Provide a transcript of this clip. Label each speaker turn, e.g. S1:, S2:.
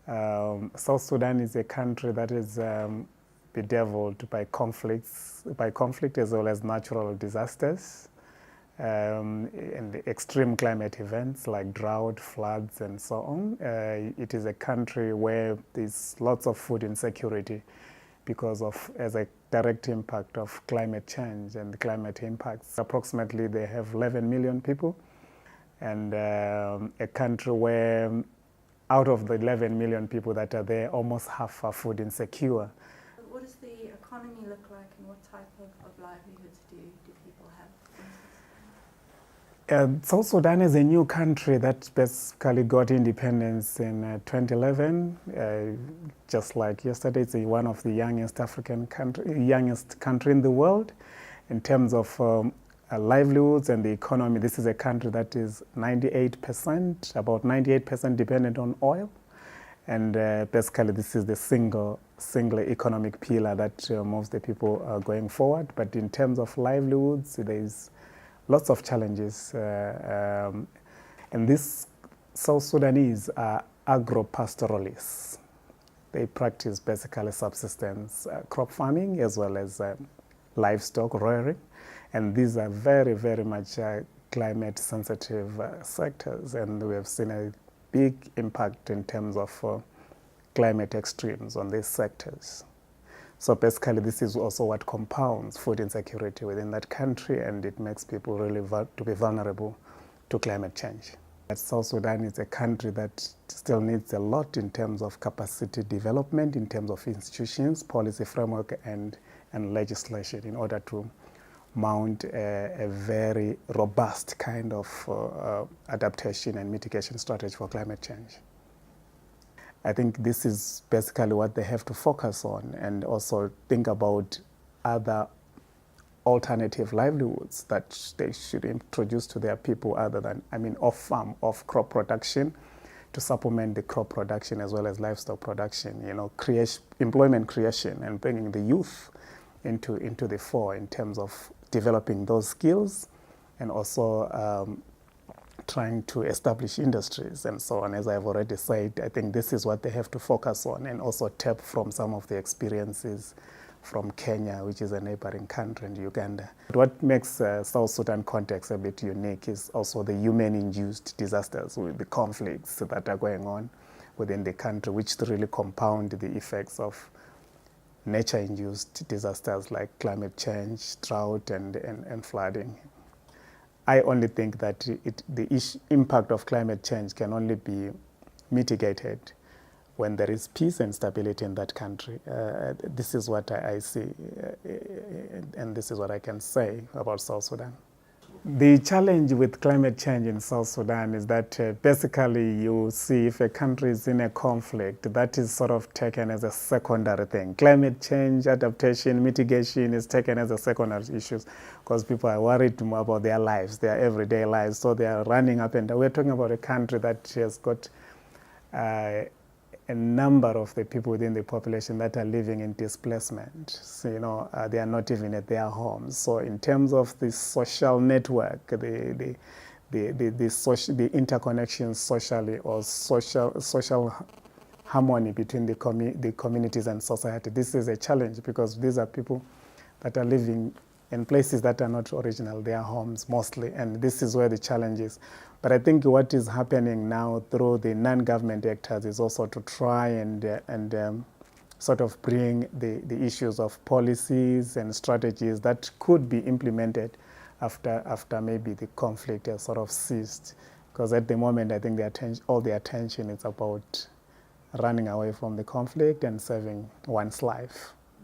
S1: South Sudan is a country that is bedeviled by conflict as well as natural disasters and extreme climate events like drought, floods, and so on. It is a country where there's lots of food insecurity because of, as a direct impact of climate change and the climate impacts. Approximately they have 11 million people, and a country where out of the 11 million people that are there, almost half are food insecure.
S2: What does the economy look like, and what type of livelihoods do people have?
S1: South Sudan is a new country that basically got independence in 2011. Just like yesterday, it's one of the youngest country in the world in terms of livelihoods and the economy. This is a country that is 98%, about 98% dependent on oil. And basically this is the single economic pillar that moves the people going forward. But in terms of livelihoods, there's lots of challenges. And these South Sudanese are agro-pastoralists. They practice basically subsistence crop farming as well as livestock rearing. And these are very, very much climate sensitive sectors. And we have seen a big impact in terms of climate extremes on these sectors. So basically this is also what compounds food insecurity within that country, and it makes people really to be vulnerable to climate change. South Sudan is a country that still needs a lot in terms of capacity development, in terms of institutions, policy framework, and legislation in order to mount a very robust kind of adaptation and mitigation strategy for climate change. I think this is basically what they have to focus on, and also think about other alternative livelihoods that they should introduce to their people other than, off-farm, off-crop production, to supplement the crop production as well as livestock production, employment creation, and bringing the youth into the fore in terms of developing those skills, and also trying to establish industries and so on. As I've already said, I think this is what they have to focus on, and also tap from some of the experiences from Kenya, which is a neighboring country, and Uganda. What makes South Sudan context a bit unique is also the human-induced disasters, with the conflicts that are going on within the country, which really compound the effects of nature-induced disasters like climate change, drought, and flooding. I only think that the impact of climate change can only be mitigated when there is peace and stability in that country. This is what I see, and this is what I can say about South Sudan. The challenge with climate change in South Sudan is that basically you see if a country is in a conflict, that is sort of taken as a secondary thing. Climate change, adaptation, mitigation is taken as a secondary issue because people are worried more about their lives, their everyday lives, so they are running up and down. We're talking about a country that has got a number of the people within the population that are living in displacement. So, they are not even at their homes. So in terms of the social network, the interconnection socially, or social harmony between the communities and society, this is a challenge, because these are people that are living in places that are not original, their homes mostly, and this is where the challenge is. But I think what is happening now through the non-government actors is also to try and sort of bring the issues of policies and strategies that could be implemented after maybe the conflict has sort of ceased. Because at the moment, I think all the attention is about running away from the conflict and saving one's life.